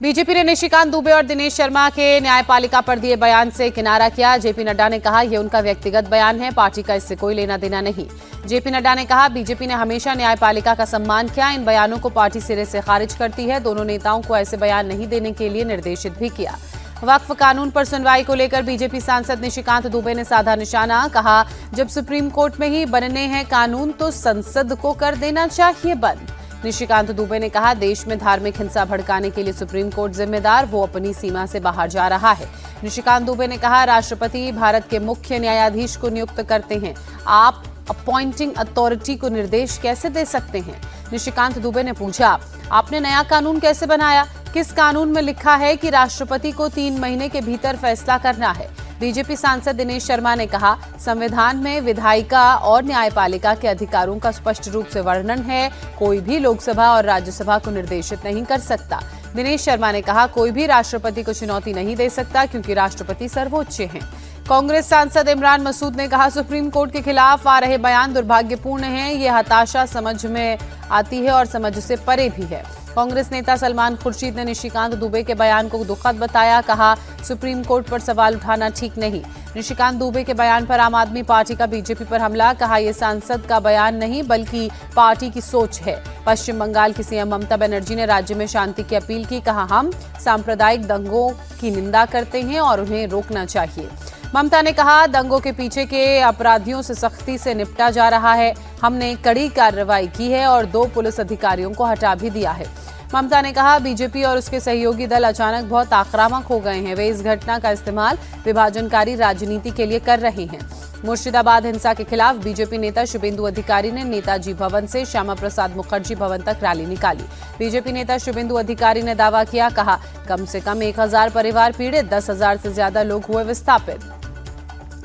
BJP ने निशिकांत दुबे और दिनेश शर्मा के न्यायपालिका पर दिए बयान से किनारा किया। जेपी नड्डा ने कहा यह उनका व्यक्तिगत बयान है, पार्टी का इससे कोई लेना देना नहीं। जेपी नड्डा ने कहा बीजेपी ने हमेशा न्यायपालिका का सम्मान किया, इन बयानों को पार्टी सिरे से खारिज करती है। दोनों नेताओं को ऐसे बयान नहीं देने के लिए निर्देशित भी किया। वक्फ कानून पर सुनवाई को लेकर बीजेपी सांसद निशिकांत दुबे ने साधा निशाना। कहा जब सुप्रीम कोर्ट में ही बनने हैं कानून तो संसद को कर देना चाहिए बंद। निशिकांत दुबे ने कहा देश में धार्मिक हिंसा भड़काने के लिए सुप्रीम कोर्ट जिम्मेदार, वो अपनी सीमा से बाहर जा रहा है। निशिकांत दुबे ने कहा राष्ट्रपति भारत के मुख्य न्यायाधीश को नियुक्त करते हैं, आप अपॉइंटिंग अथॉरिटी को निर्देश कैसे दे सकते हैं। निशिकांत दुबे ने पूछा आपने नया कानून कैसे बनाया, किस कानून में लिखा है कि राष्ट्रपति को 3 महीने के भीतर फैसला करना है। बीजेपी सांसद दिनेश शर्मा ने कहा संविधान में विधायिका और न्यायपालिका के अधिकारों का स्पष्ट रूप से वर्णन है, कोई भी लोकसभा और राज्यसभा को निर्देशित नहीं कर सकता। दिनेश शर्मा ने कहा कोई भी राष्ट्रपति को चुनौती नहीं दे सकता क्योंकि राष्ट्रपति सर्वोच्च हैं। कांग्रेस सांसद इमरान मसूद ने कहा सुप्रीम कोर्ट के खिलाफ आ रहे बयान दुर्भाग्यपूर्ण हैं, ये हताशा समझ में आती है और समझ से परे भी है। कांग्रेस नेता सलमान खुर्शीद ने निशिकांत दुबे के बयान को दुखद बताया, कहा सुप्रीम कोर्ट पर सवाल उठाना ठीक नहीं। निशिकांत दुबे के बयान पर आम आदमी पार्टी का बीजेपी पर हमला, कहा यह सांसद का बयान नहीं बल्कि पार्टी की सोच है। पश्चिम बंगाल की सीएम ममता बनर्जी ने राज्य में शांति की अपील की, कहा हम सांप्रदायिक दंगों की निंदा करते हैं और उन्हें रोकना चाहिए। ममता ने कहा दंगों के पीछे के अपराधियों से सख्ती से निपटा जा रहा है, हमने कड़ी कार्रवाई की है और 2 पुलिस अधिकारियों को हटा भी दिया है। ममता ने कहा बीजेपी और उसके सहयोगी दल अचानक बहुत आक्रामक हो गए हैं, वे इस घटना का इस्तेमाल विभाजनकारी राजनीति के लिए कर रहे हैं। मुर्शिदाबाद हिंसा के खिलाफ बीजेपी नेता शुभेंदु अधिकारी ने नेताजी भवन से श्यामा प्रसाद मुखर्जी भवन तक रैली निकाली। बीजेपी नेता शुभेंदु अधिकारी ने दावा किया, कहा कम से कम 1000 परिवार पीड़ित, 10,000 से ज्यादा लोग हुए विस्थापित।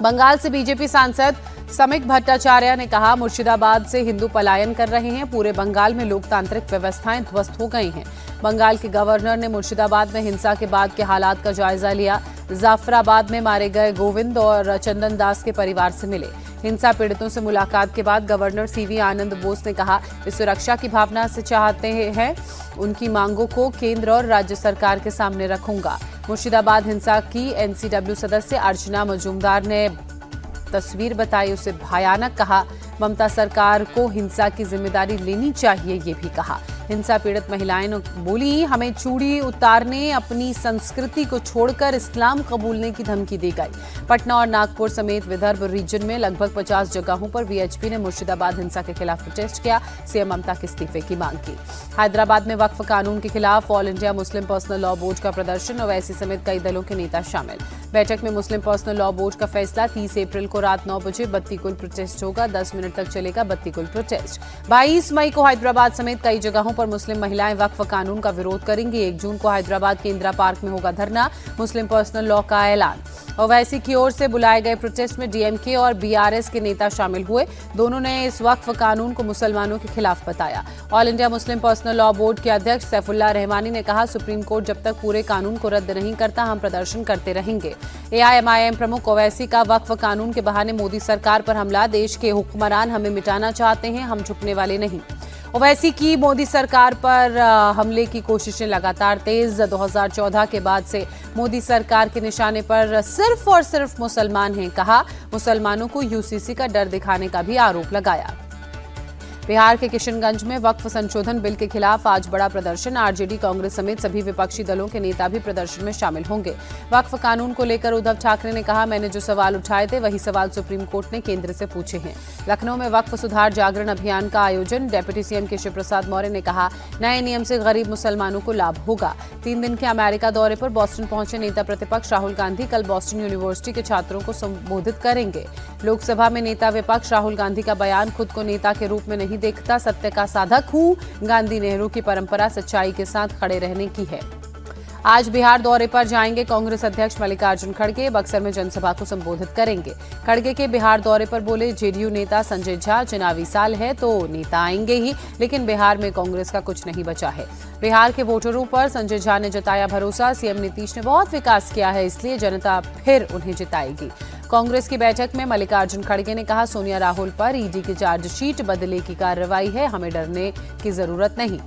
बंगाल से बीजेपी सांसद समिक भट्टाचार्य ने कहा मुर्शिदाबाद से हिंदू पलायन कर रहे हैं, पूरे बंगाल में लोकतांत्रिक व्यवस्थाएं ध्वस्त हो गई हैं। बंगाल के गवर्नर ने मुर्शिदाबाद में हिंसा के बाद के हालात का जायजा लिया। जाफराबाद में मारे गए गोविंद और चंदन दास के परिवार से मिले। हिंसा पीड़ितों से मुलाकात के बाद गवर्नर सीवी आनंद बोस ने कहा वे सुरक्षा की भावना से चाहते हैं, उनकी मांगों को केंद्र और राज्य सरकार के सामने रखूंगा। मुर्शिदाबाद हिंसा की एनसीडब्ल्यू सदस्य अर्चना मजूमदार ने तस्वीर बताई, उसे भयानक कहा। ममता सरकार को हिंसा की जिम्मेदारी लेनी चाहिए, ये भी कहा। हिंसा पीड़ित महिलाएं बोली हमें चूड़ी उतारने, अपनी संस्कृति को छोड़कर इस्लाम कबूलने की धमकी दी गई। पटना और नागपुर समेत विदर्भ रीजन में लगभग 50 जगहों पर वीएचपी ने मुर्शिदाबाद हिंसा के खिलाफ प्रोटेस्ट किया, सीएम ममता के इस्तीफे की मांग की। हैदराबाद में वक्फ कानून के खिलाफ all India Muslim personal law board का प्रदर्शन, ओवैसी समेत कई दलों के नेता शामिल। बैठक में मुस्लिम पर्सनल लॉ बोर्ड का फैसला 30 अप्रैल को रात 9 बजे बत्ती गुल प्रोटेस्ट होगा, 10 मिनट तक चलेगा बत्ती गुल प्रोटेस्ट। 22 मई को हैदराबाद समेत कई जगहों पर मुस्लिम महिलाएं वक्फ कानून का विरोध करेंगी। 1 जून को हैदराबाद के इंदिरा पार्क में होगा धरना, मुस्लिम पर्सनल लॉ का ऐलान। ओवैसी की ओर से बुलाए गए प्रोटेस्ट में डीएमके और बीआरएस के नेता शामिल हुए। दोनों ने इस वक्फ कानून को मुसलमानों के खिलाफ बताया। All India Muslim personal law board के अध्यक्ष सैफुल्लाह रहमानी ने कहा सुप्रीम कोर्ट जब तक पूरे कानून को रद्द नहीं करता हम प्रदर्शन करते रहेंगे। एआईएमआईएम प्रमुख ओवैसी का वक्फ कानून के बहाने मोदी सरकार पर हमला, देश के हुक्मरान हमें मिटाना चाहते हैं, हम झुकने वाले नहीं। ओवैसी की मोदी सरकार पर हमले की कोशिशें लगातार तेज। 2014 के बाद से मोदी सरकार के निशाने पर सिर्फ और सिर्फ मुसलमान हैं, कहा मुसलमानों को यूसीसी का डर दिखाने का भी आरोप लगाया। बिहार के किशनगंज में वक्फ संशोधन बिल के खिलाफ आज बड़ा प्रदर्शन, आरजेडी कांग्रेस समेत सभी विपक्षी दलों के नेता भी प्रदर्शन में शामिल होंगे। वक्फ कानून को लेकर उद्धव ठाकरे ने कहा मैंने जो सवाल उठाए थे वही सवाल सुप्रीम कोर्ट ने केंद्र से पूछे हैं। लखनऊ में वक्फ सुधार जागरण अभियान का आयोजन, डेप्यूटी सीएम केशव प्रसाद मौर्य ने कहा नए नियम से गरीब मुसलमानों को लाभ होगा। 3 दिन के अमेरिका दौरे पर बोस्टन पहुंचे नेता प्रतिपक्ष राहुल गांधी कल बोस्टन यूनिवर्सिटी के छात्रों को संबोधित करेंगे। लोकसभा में नेता विपक्ष राहुल गांधी का बयान, खुद को नेता के रूप में नहीं देखता, सत्य का साधक हूं। गांधी नेहरू की परंपरा सच्चाई के साथ खड़े रहने की है। आज बिहार दौरे पर जाएंगे कांग्रेस अध्यक्ष मल्लिकार्जुन खड़गे, बक्सर में जनसभा को संबोधित करेंगे। खड़गे के बिहार दौरे पर बोले जेडीयू नेता संजय झा चुनावी साल है तो नेता आएंगे ही, लेकिन बिहार में कांग्रेस का कुछ नहीं बचा है। बिहार के वोटरों पर संजय झा ने जताया भरोसा, सीएम नीतीश ने बहुत विकास किया है इसलिए जनता फिर उन्हें जिताएगी। कांग्रेस की बैठक में मल्लिकार्जुन खड़गे ने कहा सोनिया राहुल पर ईडी की चार्जशीट बदले की कार्रवाई है, हमें डरने की जरूरत नहीं।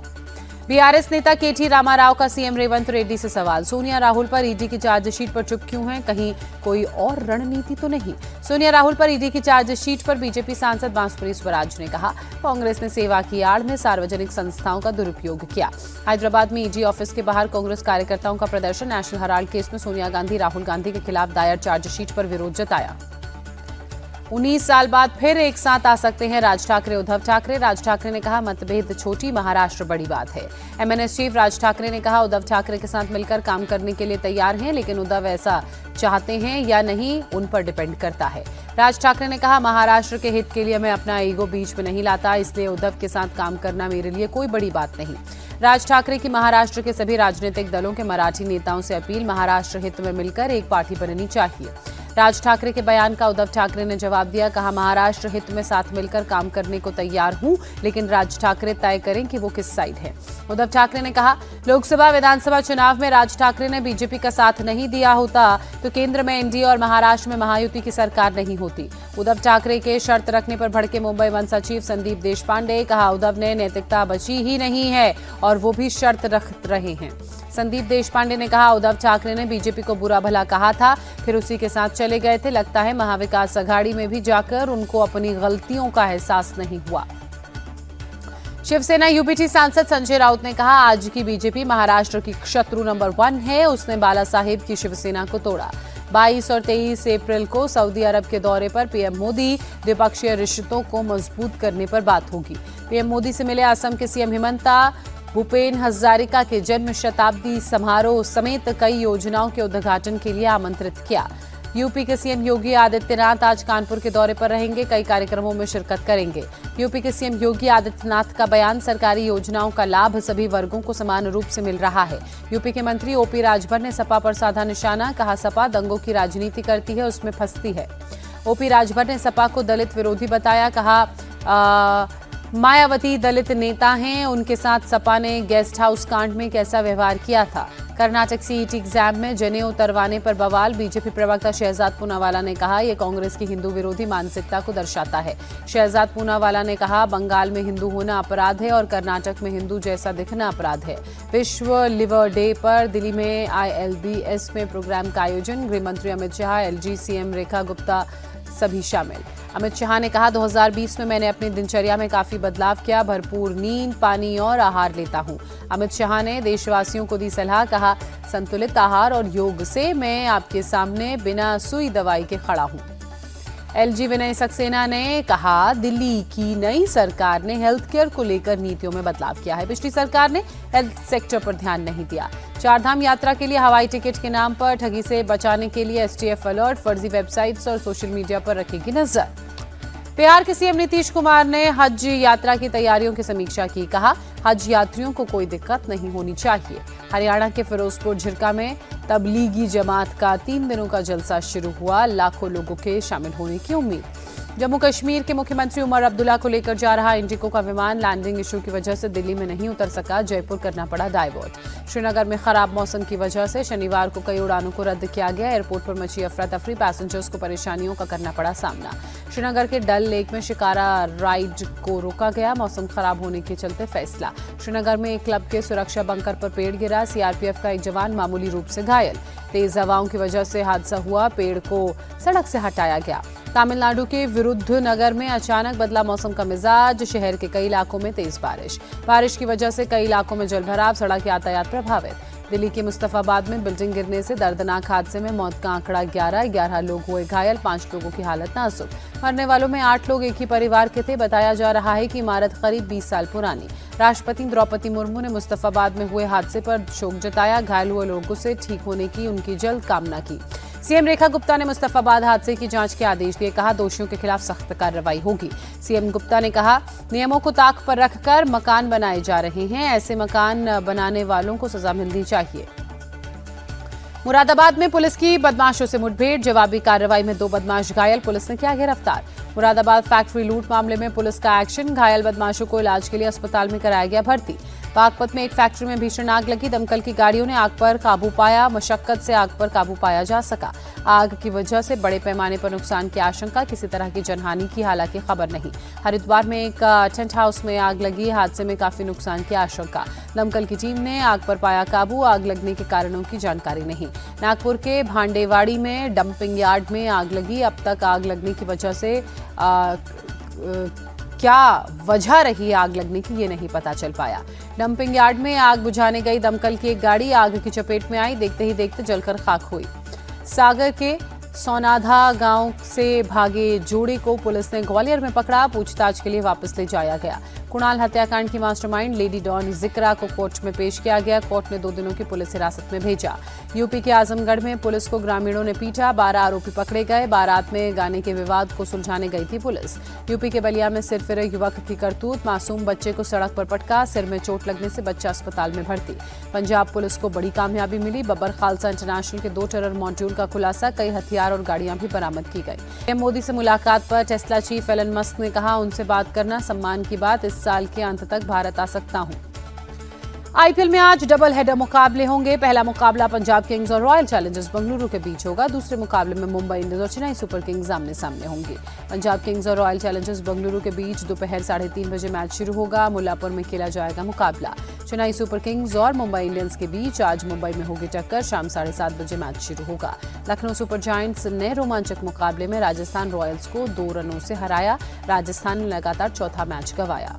बीआरएस नेता केटी रामाराव का सीएम रेवंत रेड्डी से सवाल। सोनिया राहुल पर ईडी की चार्जशीट पर चुप क्यों हैं? कहीं कोई और रणनीति तो नहीं? सोनिया राहुल पर ईडी की चार्जशीट पर बीजेपी सांसद बांसुरी स्वराज ने कहा, कांग्रेस ने सेवा की आड़ में सार्वजनिक संस्थाओं का दुरुपयोग किया। हैदराबाद में ईडी ऑफिस के बाहर कांग्रेस कार्यकर्ताओं का प्रदर्शन। नेशनल हेराल्ड केस में सोनिया गांधी राहुल गांधी के खिलाफ दायर चार्जशीट पर विरोध जताया। 19 साल बाद फिर एक साथ आ सकते हैं राज ठाकरे उद्धव ठाकरे। राज ठाकरे ने कहा, मतभेद छोटी, महाराष्ट्र बड़ी बात है। एमएनएस चीफ राज ठाकरे ने कहा, उद्धव ठाकरे के साथ मिलकर काम करने के लिए तैयार हैं, लेकिन उद्धव ऐसा चाहते हैं या नहीं उन पर डिपेंड करता है। राज ठाकरे ने कहा, महाराष्ट्र के हित के लिए मैं अपना ईगो बीच में नहीं लाता, इसलिए उद्धव के साथ काम करना मेरे लिए कोई बड़ी बात नहीं। राज ठाकरे की महाराष्ट्र के सभी राजनीतिक दलों के मराठी नेताओं से अपील, महाराष्ट्र हित में मिलकर एक पार्टी बननी चाहिए। राज ठाकरे के बयान का उद्धव ठाकरे ने जवाब दिया, कहा, महाराष्ट्र हित में साथ मिलकर काम करने को तैयार हूं, लेकिन राज ठाकरे तय करें कि वो किस साइड है। उद्धव ठाकरे ने कहा, लोकसभा विधानसभा चुनाव में राज ठाकरे ने बीजेपी का साथ नहीं दिया होता तो केंद्र में एनडीए और महाराष्ट्र में महायुति की सरकार नहीं होती। उद्धव ठाकरे के शर्त रखने पर भड़के मुंबई मनसा चीफ संदीप देशपांडे। कहा, उद्धव ने नैतिकता बची ही नहीं है और वो भी शर्त रख रहे हैं। संदीप देशपांडे ने कहा, उद्धव ठाकरे ने बीजेपी को बुरा भला कहा था, फिर उसी के साथ चले गए थे। लगता है महाविकास अघाड़ी में भी जाकर उनको अपनी गलतियों का एहसास नहीं हुआ। शिवसेना यूपीटी सांसद संजय राउत ने कहा, आज की बीजेपी महाराष्ट्र की शत्रु नंबर 1 है। उसने बाला साहेब की शिवसेना को तोड़ा। 22 और 23 अप्रैल को सऊदी अरब के दौरे पर पीएम मोदी, द्विपक्षीय रिश्तों को मजबूत करने पर बात होगी। पीएम मोदी से मिले असम के सीएम हिमंता। भूपेन हजारिका के जन्म शताब्दी समारोह समेत कई योजनाओं के उद्घाटन के लिए आमंत्रित किया। यूपी के सीएम योगी आदित्यनाथ आज कानपुर के दौरे पर रहेंगे, कई कार्यक्रमों में शिरकत करेंगे। यूपी के सीएम योगी आदित्यनाथ का बयान, सरकारी योजनाओं का लाभ सभी वर्गों को समान रूप से मिल रहा है। यूपी के मंत्री ओपी राजभर ने सपा पर साधा निशाना, कहा, सपा दंगों की राजनीति करती है, उसमें फंसती है। ओपी राजभर ने सपा को दलित विरोधी बताया, कहा, मायावती दलित नेता हैं, उनके साथ सपा ने गेस्ट हाउस कांड में कैसा व्यवहार किया था। कर्नाटक सीईटी एग्जाम में जनेऊ उतरवाने पर बवाल। बीजेपी प्रवक्ता शहजाद पूनावाला ने कहा, यह कांग्रेस की हिंदू विरोधी मानसिकता को दर्शाता है। शहजाद पूनावाला ने कहा, बंगाल में हिंदू होना अपराध है और कर्नाटक में हिंदू जैसा दिखना अपराध है। विश्व लिवर डे पर दिल्ली में ILBS में प्रोग्राम का आयोजन। गृह मंत्री अमित शाह, LG CM रेखा गुप्ता सभी शामिल। अमित शाह ने कहा, 2020 में मैंने अपनी दिनचर्या में काफी बदलाव किया, भरपूर नींद, पानी और आहार लेता हूं। अमित शाह ने देशवासियों को दी सलाह, कहा, संतुलित आहार और योग से मैं आपके सामने बिना सुई दवाई के खड़ा हूं। LG विनय सक्सेना ने कहा, दिल्ली की नई सरकार ने हेल्थ केयर को लेकर नीतियों में बदलाव किया है। पिछली सरकार ने हेल्थ सेक्टर पर ध्यान नहीं दिया। चारधाम यात्रा के लिए हवाई टिकट के नाम पर ठगी से बचाने के लिए STF अलर्ट, फर्जी वेबसाइट्स और सोशल मीडिया पर रखेगी नजर। बिहार के सीएम नीतीश कुमार ने हज यात्रा की तैयारियों की समीक्षा की। कहा, हज यात्रियों को कोई दिक्कत नहीं होनी चाहिए। हरियाणा के फिरोजपुर झिरका में तबलीगी जमात का 3 दिनों का जलसा शुरू हुआ, लाखों लोगों के शामिल होने की उम्मीद। जम्मू कश्मीर के मुख्यमंत्री उमर अब्दुल्ला को लेकर जा रहा इंडिगो का विमान लैंडिंग इशू की वजह से दिल्ली में नहीं उतर सका, जयपुर करना पड़ा डाइवर्ट। श्रीनगर में खराब मौसम की वजह से शनिवार को कई उड़ानों को रद्द किया गया। एयरपोर्ट पर मची अफरा तफरी, पैसेंजर्स को परेशानियों का करना पड़ा सामना। श्रीनगर के डल लेक में शिकारा राइड को रोका गया, मौसम खराब होने के चलते फैसला। श्रीनगर में एक क्लब के सुरक्षा बंकर पर पेड़ गिरा, CRPF का एक जवान मामूली रूप से घायल। तेज हवाओं की वजह से हादसा हुआ, पेड़ को सड़क से हटाया गया। तमिलनाडु के विरुद्धनगर में अचानक बदला मौसम का मिजाज, शहर के कई इलाकों में तेज बारिश की वजह से कई इलाकों में जलभराव, सड़क यातायात प्रभावित। दिल्ली के मुस्तफाबाद में बिल्डिंग गिरने से दर्दनाक हादसे में मौत का आंकड़ा 11 लोग हुए घायल, 5 लोगों की हालत नाजुक। मरने वालों में 8 लोग एक ही परिवार के थे। बताया जा रहा है कि इमारत करीब 20 साल पुरानी। राष्ट्रपति द्रौपदी मुर्मू ने मुस्तफाबाद में हुए हादसे पर शोक जताया, घायल हुए लोगों से ठीक होने की उनकी जल्द कामना की। सीएम रेखा गुप्ता ने मुस्तफाबाद हादसे की जांच के आदेश दिए, कहा, दोषियों के खिलाफ सख्त कार्रवाई होगी। सीएम गुप्ता ने कहा, नियमों को ताक पर रखकर मकान बनाए जा रहे हैं, ऐसे मकान बनाने वालों को सजा मिलनी चाहिए। मुरादाबाद में पुलिस की बदमाशों से मुठभेड़, जवाबी कार्रवाई में 2 बदमाश घायल, पुलिस ने किया गिरफ्तार। मुरादाबाद फैक्ट्री लूट मामले में पुलिस का एक्शन, घायल बदमाशों को इलाज के लिए अस्पताल में कराया गया भर्ती। बागपत में एक फैक्ट्री में भीषण आग लगी। दमकल की गाड़ियों ने आग पर काबू पाया। मशक्कत से आग पर काबू पाया जा सका। आग की वजह से बड़े पैमाने पर नुकसान की आशंका, किसी तरह की जनहानि की हालांकि खबर नहीं। हरिद्वार में एक टेंट हाउस में आग लगी। हादसे में काफी नुकसान की आशंका। दमकल की टीम ने आग पर पाया काबू। आग लगने के कारणों की जानकारी नहीं। नागपुर के भांडेवाड़ी में डंपिंग यार्ड में आग लगी। अब तक आग लगने की वजह से क्या वजह रही आग लगने की, ये नहीं पता चल पाया। डंपिंग यार्ड में आग बुझाने गई दमकल की एक गाड़ी आग की चपेट में आई। देखते ही देखते जलकर खाक हुई। सागर के सोनाधा गांव से भागे जोड़े को पुलिस ने ग्वालियर में पकड़ा। पूछताछ के लिए वापस ले जाया गया। कुणाल हत्याकांड की मास्टरमाइंड लेडी डॉन जिक्रा को कोर्ट में पेश किया गया। कोर्ट ने 2 दिनों की पुलिस हिरासत में भेजा। यूपी के आजमगढ़ में पुलिस को ग्रामीणों ने पीटा। 12 आरोपी पकड़े गए। बारात में गाने के विवाद को सुलझाने गई थी पुलिस। यूपी के बलिया में सिरफिरे युवक की करतूत। मासूम बच्चे को सड़क पर पटका। सिर में चोट लगने से बच्चा अस्पताल में भर्ती। पंजाब पुलिस को बड़ी कामयाबी मिली। बब्बर खालसा इंटरनेशनल के 2 टेरर मॉड्यूल का खुलासा। कई हथियार और गाड़ियां भी बरामद की गई। पीएम मोदी से मुलाकात पर टेस्ला चीफ एलन मस्क ने कहा, उनसे बात करना सम्मान की बात। इस साल के अंत तक भारत आ सकता हूं। आईपीएल में आज डबल हेडर मुकाबले होंगे। पहला मुकाबला पंजाब किंग्स और रॉयल चैलेंजर्स बेंगलुरु के बीच होगा। दूसरे मुकाबले में मुंबई इंडियंस और चेन्नई सुपर किंग्स आमने सामने होंगे। पंजाब किंग्स और रॉयल चैलेंजर्स बेंगलुरु के बीच दोपहर 3:30 बजे मैच शुरू होगा। मुल्लापुर में खेला जाएगा मुकाबला। चेन्नई सुपर किंग्स और मुंबई इंडियंस के बीच आज मुंबई में होगी टक्कर। शाम 7:30 बजे मैच शुरू होगा। लखनऊ सुपर जायंट्स ने रोमांचक मुकाबले में राजस्थान रॉयल्स को 2 रनों से हराया। राजस्थान ने लगातार चौथा मैच गंवाया।